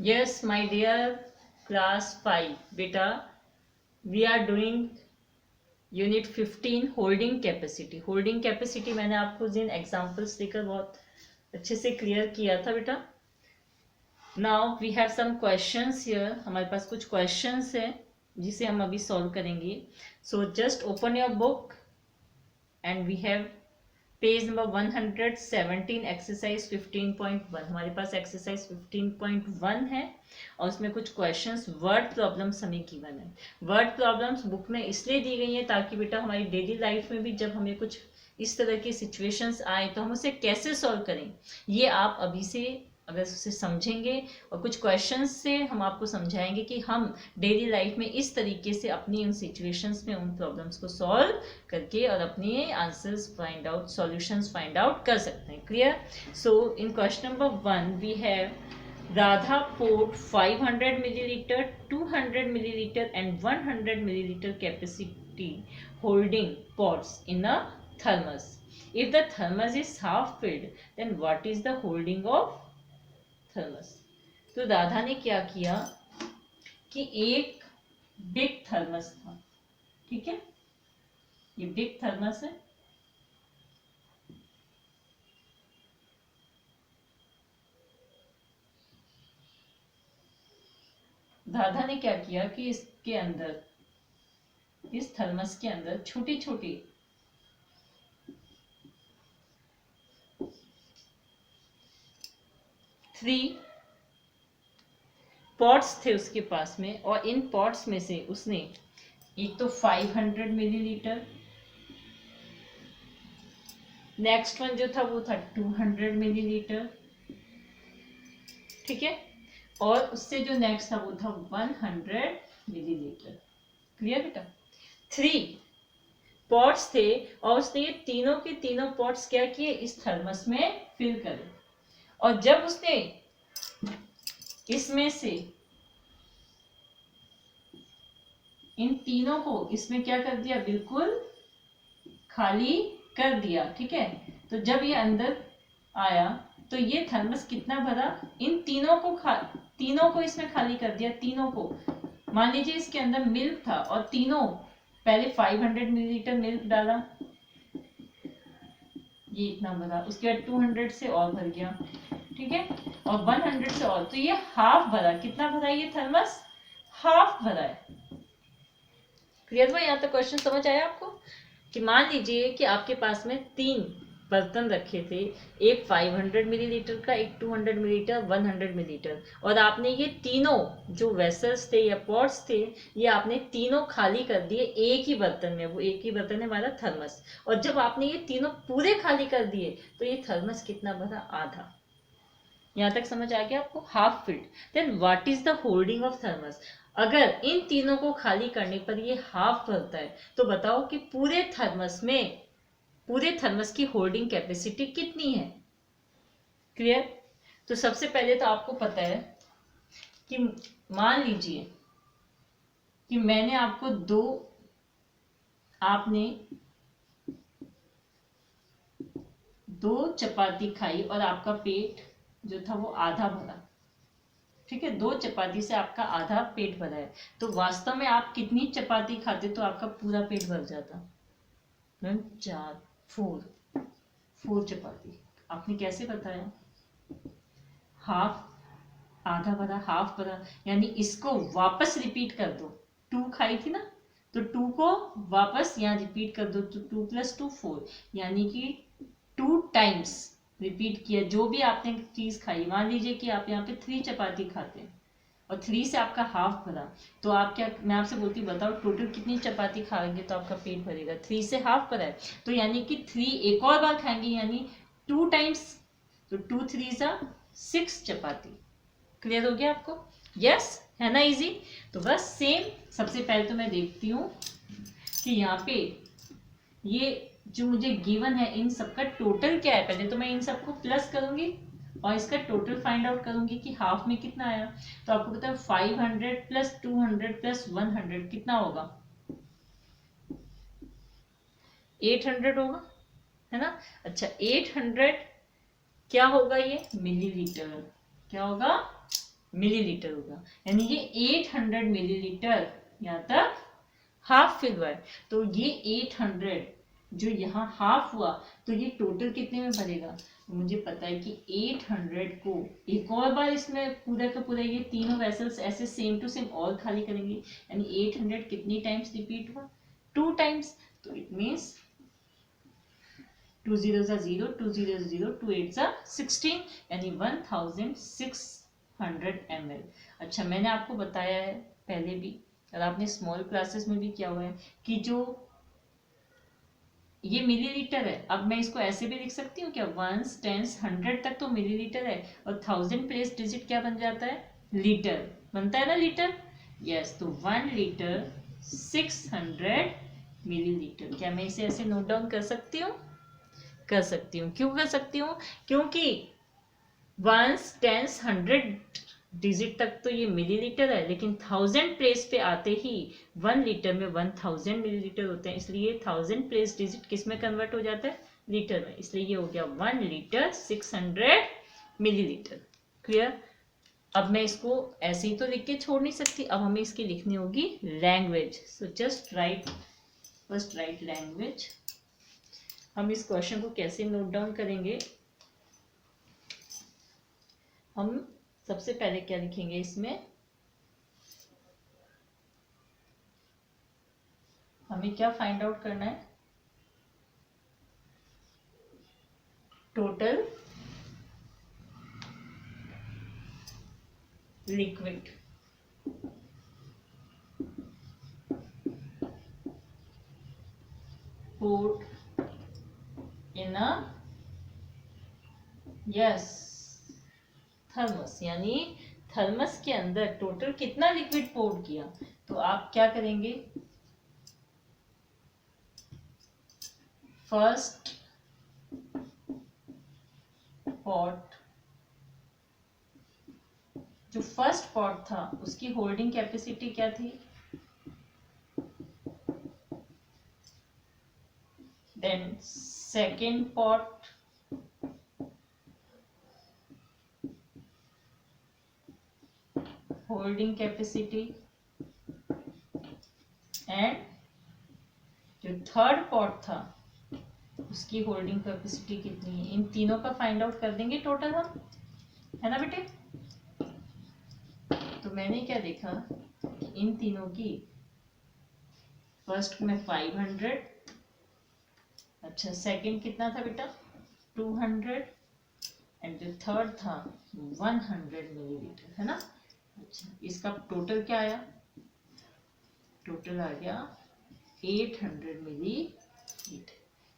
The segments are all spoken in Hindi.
Yes, my dear class 5 beta, we are doing unit 15 holding capacity. Holding capacity मैंने आपको जिन एग्जांपल्स देकर बहुत अच्छे से क्लियर किया था बेटा। Now we have some questions here, हमारे पास कुछ क्वेश्चंस है जिसे हम अभी सॉल्व करेंगे। So just open your book and we have page number 117 exercise 15.1। हमारे पास एक्सरसाइज 15.1 है और उसमें कुछ क्वेश्चंस वर्ड प्रॉब्लम्स हमें गिवन है। वर्ड प्रॉब्लम्स बुक में इसलिए दी गई है ताकि बेटा हमारी डेली लाइफ में भी जब हमें कुछ इस तरह की सिचुएशंस आए तो हम उसे कैसे सॉल्व करें, ये आप अभी से अगर उसे समझेंगे और कुछ क्वेश्चंस से हम आपको समझाएंगे कि हम डेली लाइफ में इस तरीके से अपनी उन सिचुएशंस में उन प्रॉब्लम्स को सॉल्व करके और अपने answers find out, solutions find out कर सकते हैं। Clear? So in question number 1 we have Radha poured 500 milliliter, 200 milliliter and 100 milliliter capacity holding pots in a thermos. If the thermos is half filled, then what is the holding of thermos? तो राधा ने क्या किया कि एक बिग थर्मस था, ठीक है, ये बिग थर्मस है। राधा ने क्या किया कि इसके अंदर, इस थर्मस के अंदर छोटी छोटी 3 पॉट्स थे उसके पास में, और इन पॉट्स में से उसने एक तो 500 मिलीलीटर, नेक्स्ट वन जो था वो था 200 मिलीलीटर, ठीक है, और उससे जो नेक्स्ट था वो था 100 मिलीलीटर। क्लियर बेटा? 3 पॉट्स थे और उसने ये तीनों के तीनों पॉट्स क्या किए, इस थर्मस में फिल करे। और जब उसने इसमें से इन तीनों को इसमें क्या कर दिया, बिल्कुल खाली कर दिया, ठीक है। तो जब ये अंदर आया तो ये थर्मस कितना भरा, इन तीनों को इसमें खाली कर दिया, तीनों को। मान लीजिए इसके अंदर मिल्क था और तीनों पहले 500 मिलीलीटर मिल्क डाला, ये इतना भरा, उसके बाद 200 से और भर गया, ठीक है, और 100 से और, तो ये हाफ भरा। कितना भरा ये थर्मस? हाफ भरा है। क्लियर हुआ? यहाँ तक क्वेश्चन समझ आया आपको? कि मान लीजिए कि आपके पास में 3 बर्तन रखे थे, एक 500 मिलीलीटर का, एक 200 मिलीलीटर, 100 मिलीलीटर, और आपने ये तीनों जो वेसल्स थे या पॉट्स थे, ये आपने तीनों खाली कर दिए एक ही बर्तन में। वो एक ही बर्तन है हमारा थर्मस। और जब आपने ये तीनों पूरे खाली कर दिए तो ये थर्मस कितना भरा? आधा। यहाँ तक समझ आ गया आपको? Half filled. Then what is the holding of thermos? अगर इन तीनों को खाली करने पर ये हाफ भरता है तो बताओ कि पूरे थर्मस की होल्डिंग कैपेसिटी कितनी है? क्लियर? तो सबसे पहले तो आपको पता है कि मान लीजिए कि मैंने आपको आपने 2 चपाती खाई और आपका पेट जो था वो आधा भरा, ठीक है, 2 चपाती से आपका आधा पेट भरा है। तो वास्तव में आप कितनी चपाती खाते तो आपका पूरा पेट भर जाता? 4 चपाती। आपने कैसे बताया? हाफ, आधा भरा, हाफ भरा, यानी इसको वापस रिपीट कर दो। 2 खाई थी ना, तो 2 को वापस यहाँ रिपीट कर दो, तो 2 + 2 4, यानी कि 2 टाइम्स रिपीट किया जो भी आपने चीज खाई। मान लीजिए कि आप यहाँ पे 3 चपाती खाते हैं और 3 से आपका हाफ भरा, तो आप क्या, मैं आपसे बोलती बताओ टोटल कितनी चपाती खाएंगे तो आपका पेट भरेगा? 3 से हाफ भरा है, तो यानी कि 3 एक और बार खाएंगे, यानी 2 टाइम्स, तो 2 3 6 चपाती। क्लियर हो गया आपको? यस, है ना इजी? तो बस सेम, सबसे पहले तो मैं देखती हूँ कि यहाँ पे ये जो मुझे गिवन है इन सबका टोटल क्या है। पहले तो मैं इन सबको प्लस करूंगी और इसका टोटल फाइंड आउट करूंगी कि हाफ में कितना आया। तो आपको पता है 500 + 200 + 100 कितना होगा? 800 होगा, है ना? अच्छा, 800 क्या होगा? ये मिलीलीटर। क्या होगा? मिलीलीटर होगा, यानी ये 800 मिलीलीटर यहाँ तक हाफ फिल हुआ है। तो ये 800 जो यहाँ हाफ हुआ, तो ये टोटल कितने में भरेगा? मुझे पता है कि 800 को एक और बार इसमें पूरा का पूरा ये तीनों वेसल्स ऐसे सेम टू सेम और खाली करेंगे, यानी 800 कितनी टाइम्स रिपीट हुआ? 2 टाइम्स। तो इट मीन्स 2 0 0, 2 0 0, 2 8 16, यानी 1600 ml। अच्छा, मैंने आपको बताया है पहले भी और आपने स्मॉल क्लासेस में भी किया हुआ है कि जो ये मिलीलीटर है, अब मैं इसको ऐसे भी लिख सकती हूँ क्या? 1s 10s 100 तक तो मिलीलीटर है और 1000 प्लेस डिजिट क्या बन जाता है? लीटर बनता है ना, लीटर। यस, तो 1 लीटर 600 मिलीलीटर। क्या मैं इसे ऐसे नोट डाउन कर सकती हूँ? कर सकती हूँ। क्यों कर सकती हूँ? क्योंकि 1s 10s 100 डिजिट तक तो ये मिलीलीटर है, लेकिन 1000 प्लेस पे आते ही 1 लीटर में 1000 मिलीलीटर होते हैं, इसलिए 1000 प्लेस डिजिट किस में कन्वर्ट हो जाता है? लीटर में। इसलिए ये हो गया 1 लीटर 600 मिलीलीटर। क्लियर? अब मैं इसको ऐसे ही तो लिख के छोड़ नहीं सकती, अब हमें इसकी लिखनी होगी language. So just right, first right language. हम इस क्वेश्चन को कैसे नोट डाउन करेंगे? हम सबसे पहले क्या लिखेंगे इसमें? हमें क्या फाइंड आउट करना है? Total liquid poured in a yes thermos, यानी थर्मस के अंदर टोटल कितना लिक्विड पोर किया। तो आप क्या करेंगे? फर्स्ट पॉट, जो फर्स्ट पॉट था उसकी होल्डिंग कैपेसिटी क्या थी? Then second pot, holding capacity, and जो थर्ड पॉट था उसकी होल्डिंग कैपेसिटी कितनी है? इन तीनों का फाइंड आउट कर देंगे टोटल हम, है ना बेटे? तो मैंने क्या देखा कि इन तीनों की फर्स्ट में 500, अच्छा सेकंड कितना था बेटा? 200, एंड जो थर्ड था 100 मिलीलीटर, है ना? अच्छा, इसका टोटल क्या आया? टोटल आ गया 800 मिलीलीटर,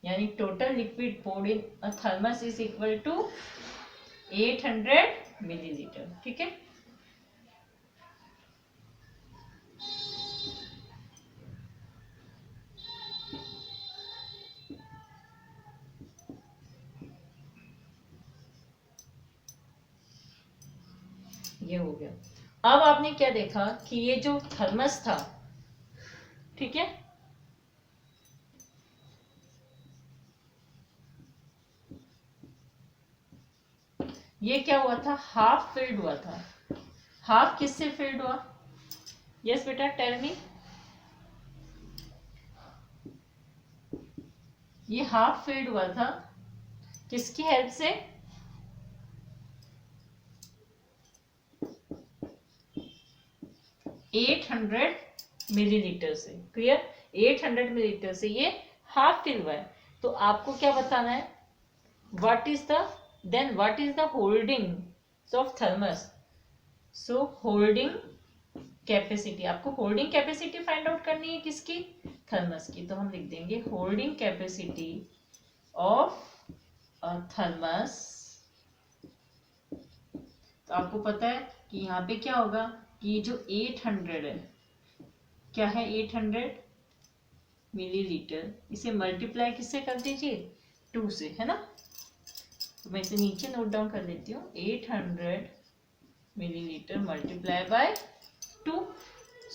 यानी total liquid poured in a thermos is equal to 800 millilitre. ठीक है? ये हो गया। अब आपने क्या देखा कि ये जो थर्मस था, ठीक है, ये क्या हुआ था? हाफ फिल्ड हुआ था। हाफ किससे फिल्ड हुआ? यस बेटा, टेल मी। ये हाफ फिल्ड हुआ था किसकी हेल्प से? एट 800 मिलीलीटर से। क्लियर? 800 मिलीलीटर से ये हाफ फिल हुआ है। तो आपको क्या बताना है? What is the holding of thermos? So holding capacity, आपको होल्डिंग कैपेसिटी फाइंड आउट करनी है किसकी? थर्मस की। तो हम लिख देंगे होल्डिंग कैपेसिटी ऑफ थर्मस। तो आपको पता है कि यहाँ पे क्या होगा कि जो 800 है, क्या है 800 मिलीलीटर, इसे मल्टीप्लाई किससे कर दीजिए? 2 से, है ना? तो मैं इसे नीचे नोट डाउन कर देती हूँ, 800 millilitre multiply by 2।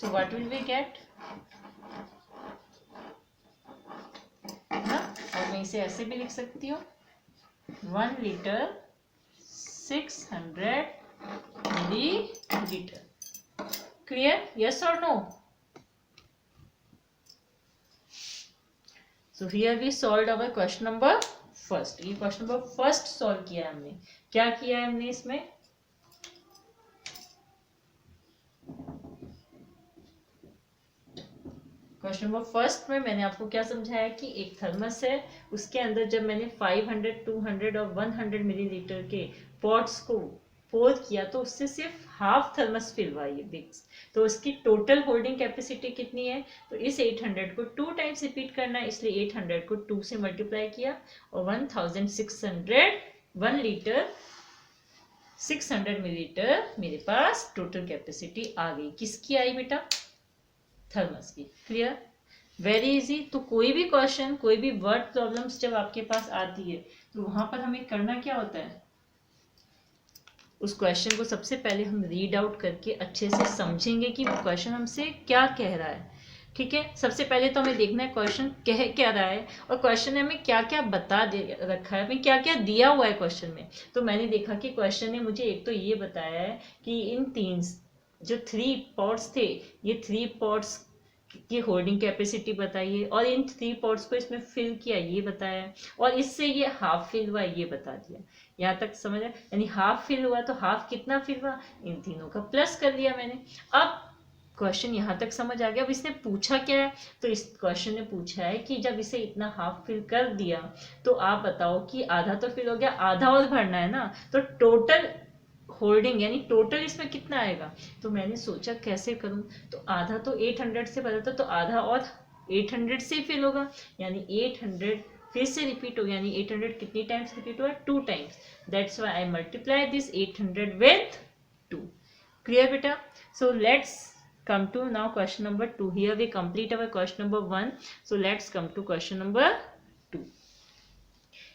So what will we get? ना, और मैं इसे ऐसे भी लिख सकती हूँ, 1 litre 600 millilitre. Litre. Clear, yes और no? So here we solve our question number first. ये क्वेश्चन नंबर फर्स्ट सॉल्व किया है हमने। क्या किया है हमने इसमें? क्वेश्चन नंबर फर्स्ट में मैंने आपको क्या समझाया कि एक थर्मस है, उसके अंदर जब मैंने 500, 200 और 100 मिलीलीटर के पॉट्स को पोर किया तो उससे सिर्फ हाफ थर्मस फिल हुआ ये बिग्स। तो उसकी टोटल होल्डिंग कैपेसिटी कितनी है? तो इस 800 को 2 टाइम्स रिपीट करना है, इसलिए 800 को 2 से मल्टीप्लाई किया और 1600 1 लीटर 600 मिलीलीटर मेरे पास टोटल कैपेसिटी आ गई। किसकी आई बेटा? थर्मस की। Clear, very easy. तो कोई भी क्वेश्चन, कोई भी वर्ड प्रॉब्लम्स जब आपके पास आती है तो वहां पर हमें करना क्या होता है? उस क्वेश्चन को सबसे पहले हम रीड आउट करके अच्छे से समझेंगे कि क्वेश्चन हमसे क्या कह रहा है। ठीक है, सबसे पहले तो हमें देखना है क्वेश्चन कह क्या रहा है और क्वेश्चन ने हमें क्या क्या बता दे रखा है, हमें क्या क्या दिया हुआ है क्वेश्चन में। तो मैंने देखा कि क्वेश्चन ने मुझे एक तो ये बताया है कि इन तीन जो 3 पॉट्स थे, ये 3 पॉट्स की होल्डिंग कैपेसिटी बताइए और इन 3 पॉट्स को इसमें फिल किया ये बताया और इससे ये हाफ फिल हुआ ये बता दिया। यहाँ तक समझ आया? यानी हाफ फिल हुआ तो हाफ कितना फिल हुआ, इन तीनों का प्लस कर दिया मैंने। अब क्वेश्चन यहाँ तक समझ आ गया। अब इसने पूछा क्या है? तो इस क्वेश्चन ने पूछा है कि जब इसे इतना हाफ फिल कर दिया तो आप बताओ कि आधा तो फिल हो गया, आधा और भरना है ना, तो टोटल होल्डिंग यानी टोटल इसमें कितना आएगा। तो मैंने सोचा कैसे करूं, तो आधा तो 800 से बदलता तो आधा और 800 से फिल होगा, यानी 800 फिर से रिपीट हो गया, यानी 800 कितनी टाइम्स रिपीट हुआ? 2 times. That's why I multiply this 800 with 2। Clear बेटा? So let's come to now question number 2. Here we complete our question number 1. So let's come to question number 2.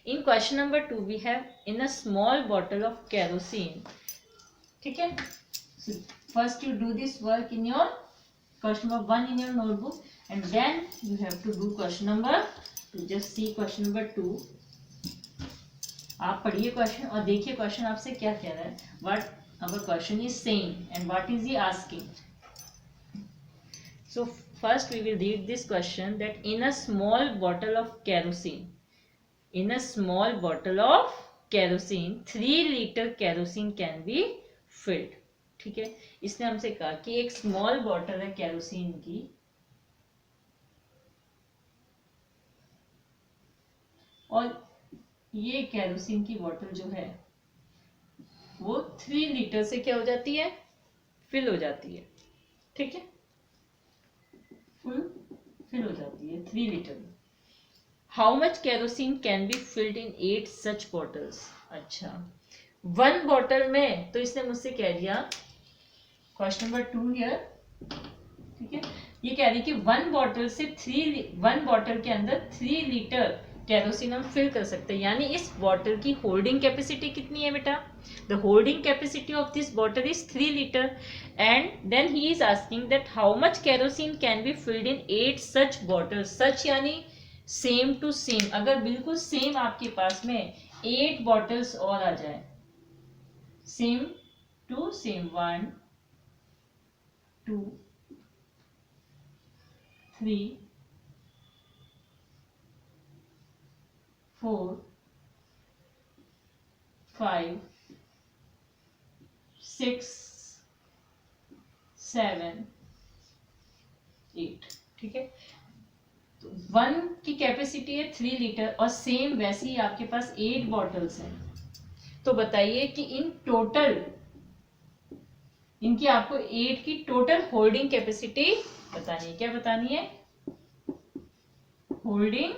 In question number 2 we have in a small bottle of kerosene. ठीक है, so first you do this work in your question number 1 in your notebook and then you have to do question number 2. Just see question number 2. आप पढ़िए क्वेश्चन और देखिए क्वेश्चन आपसे क्या कह रहा है, what our question is saying and what is he asking. So first we will read this question that in a small bottle of kerosene, in a small bottle of kerosene 3 liter kerosene can be filled. ठीक है, इसने हमसे कहा कि एक स्मॉल बॉटल है केरोसिन की और ये केरोसिन की बॉटल जो है वो 3 लीटर से क्या हो जाती है? फिल हो जाती है। ठीक है, फुल फिल हो जाती है 3 लीटर में। How much kerosene can be filled in 8 such bottles. अच्छा, 1 बॉटल में, तो इसने मुझसे कह दिया क्वेश्चन नंबर 2 हियर। ठीक है, ये कह रही कि 1 बॉटल से 1 बॉटल के अंदर 3 लीटर केरोसिन हम फिल कर सकते हैं, यानी इस बॉटल की होल्डिंग कैपेसिटी कितनी है बेटा? The holding capacity of this bottle is 3 litre and then he is asking that how much kerosene can be filled in 8 such bottle. Such यानी सेम टू सेम, अगर बिल्कुल सेम आपके पास में 8 बॉटल्स और आ जाए, सेम टू सेम, 1 2 3 4 5 6 7 8। ठीक है, तो 1 की कैपेसिटी है 3 लीटर और सेम वैसे ही आपके पास 8 बॉटल्स हैं। तो बताइए कि इन टोटल इनकी आपको 8 की टोटल होल्डिंग कैपेसिटी बतानी है। क्या बतानी है? Holding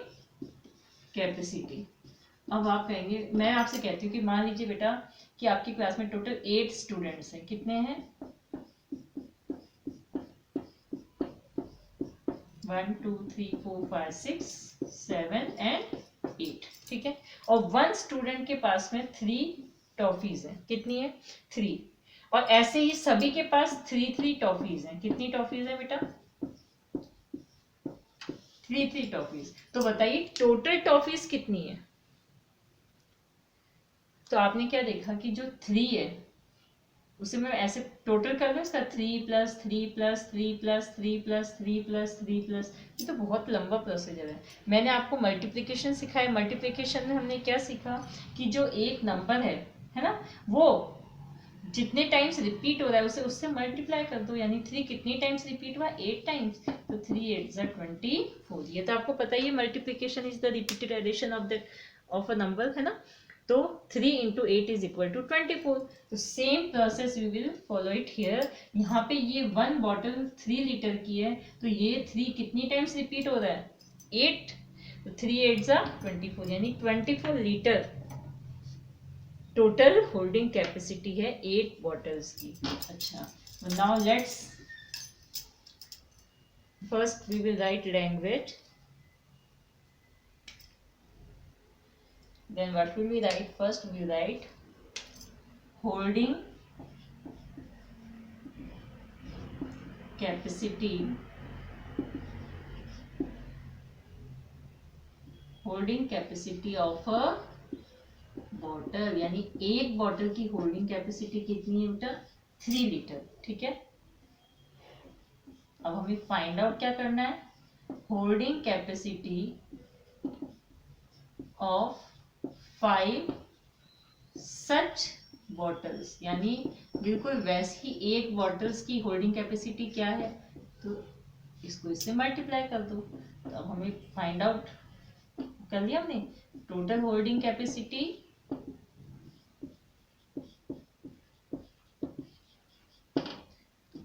capacity. अब आप कहेंगे, मैं आपसे कहती हूँ कि मान लीजिए बेटा कि आपकी क्लास में टोटल 8 स्टूडेंट्स हैं। कितने हैं? 1 2 3 4 5 6 7 एंड 8। ठीक है, और 1 स्टूडेंट के पास में 3 टॉफीज हैं। कितनी है? 3। और ऐसे ही सभी के पास 3 टॉफीज हैं। कितनी टॉफीज है बेटा? 3 टॉफीज। तो बताइए टोटल टॉफीज कितनी है? तो आपने क्या देखा कि जो 3 है उसे मैं ऐसे टोटल कर लूँ इसका 3 + 3 + 3 + 3 + 3 + 3 +, ये तो बहुत लंबा प्रोसीजर है। मैंने आपको मल्टीप्लिकेशन सिखाया, मल्टीप्लिकेशन में हमने क्या सीखा कि जो एक नंबर है ना, वो जितने टाइम्स रिपीट हो रहा है उसे उससे मल्टीप्लाई कर दो, यानी 3 कितनी टाइम्स रिपीट हुआ, 8 टाइम्स, तो 3 8 24। ये तो आपको पता ही है, multiplication is the repeated addition of a number, है ना। तो 3 × 8 = 24। तो same process we will follow it here. यहाँ पे ये 1 बॉटल 3 लीटर की है, तो ये 3 कितनी टाइम्स रिपीट हो रहा है, 8, तो 3 8 24, यानी 24 लीटर टोटल होल्डिंग कैपेसिटी है 8 बॉटल्स की। अच्छा, now let's first we will write language, then what will we write? First we will write holding capacity of a bottle, यानी एक बॉटल की होल्डिंग कैपेसिटी कितनी है बेटा, 3 लीटर। ठीक है, अब हमें फाइंड आउट क्या करना है, holding capacity of 5 such bottles, यानी बिल्कुल वैसी ही एक बॉटल्स की होल्डिंग कैपेसिटी क्या है, तो इसको इससे मल्टीप्लाई कर दो। तो अब हमें फाइंड आउट कर लिया हमने, टोटल होल्डिंग कैपेसिटी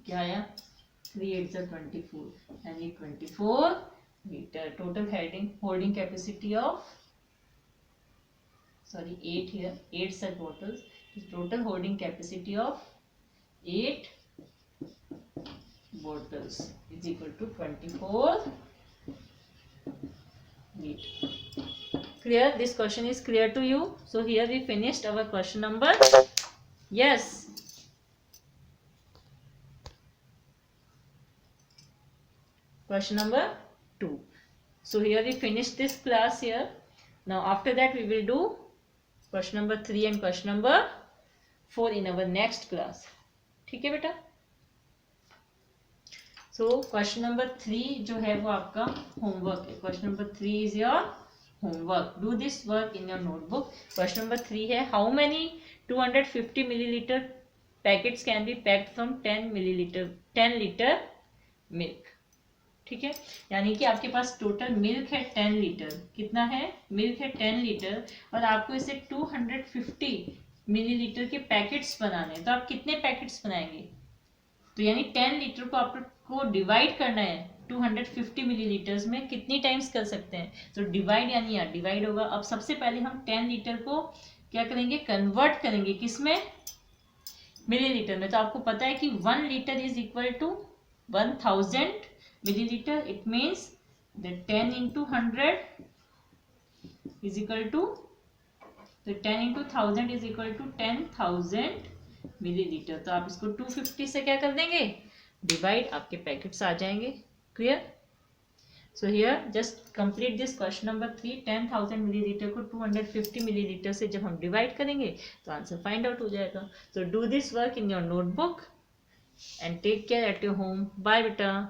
क्या आया, 3 8 24, यानी 24 litre total holding capacity of, sorry 8 here, 8 such bottles, total holding capacity of 8 bottles is equal to 24 liter. Clear? This question is clear to you? So here we finished our question number, yes, question number 2. So here we finished this class here. Now after that we will do question number 3 and question number 4 in our next class. ठीक है बेटा। So question number 3 जो है वो आपका होमवर्क है। question number 3 is your homework. Do this work in your notebook. question number 3 है, how many 250 milliliter packets can be packed from 10 liter milk. ठीक है, यानी कि आपके पास टोटल मिल्क है 10 लीटर, कितना है, मिल्क है 10 लीटर, और आपको इसे 250 मिलीलीटर के पैकेट्स बनाने हैं, तो आप कितने पैकेट्स बनाएंगे, तो यानी 10 लीटर को आपको डिवाइड करना है 250 मिलीलीटर्स में, कितनी टाइम्स कर सकते हैं, तो डिवाइड, यानी यहाँ डिवाइड होगा। अब सबसे पहले हम 10 लीटर को क्या करेंगे, कन्वर्ट करेंगे किसमें, मिलीलीटर में। तो आपको पता है कि 1 litre is equal to 1000 milliliter. It means that 10 into 100 is equal to, तो 10 into 1000 is equal to 10,000 millilitre. तो आप इसको 250 से क्या कर देंगे, डिवाइड, आपके पैकेट्स आ जाएंगे। Clear? So here just complete this question number 3। 10,000 millilitre को 250 मिलीलीटर से जब हम डिवाइड करेंगे तो आंसर फाइंड आउट हो जाएगा। So do this work in your notebook and take care at your home. Bye beta.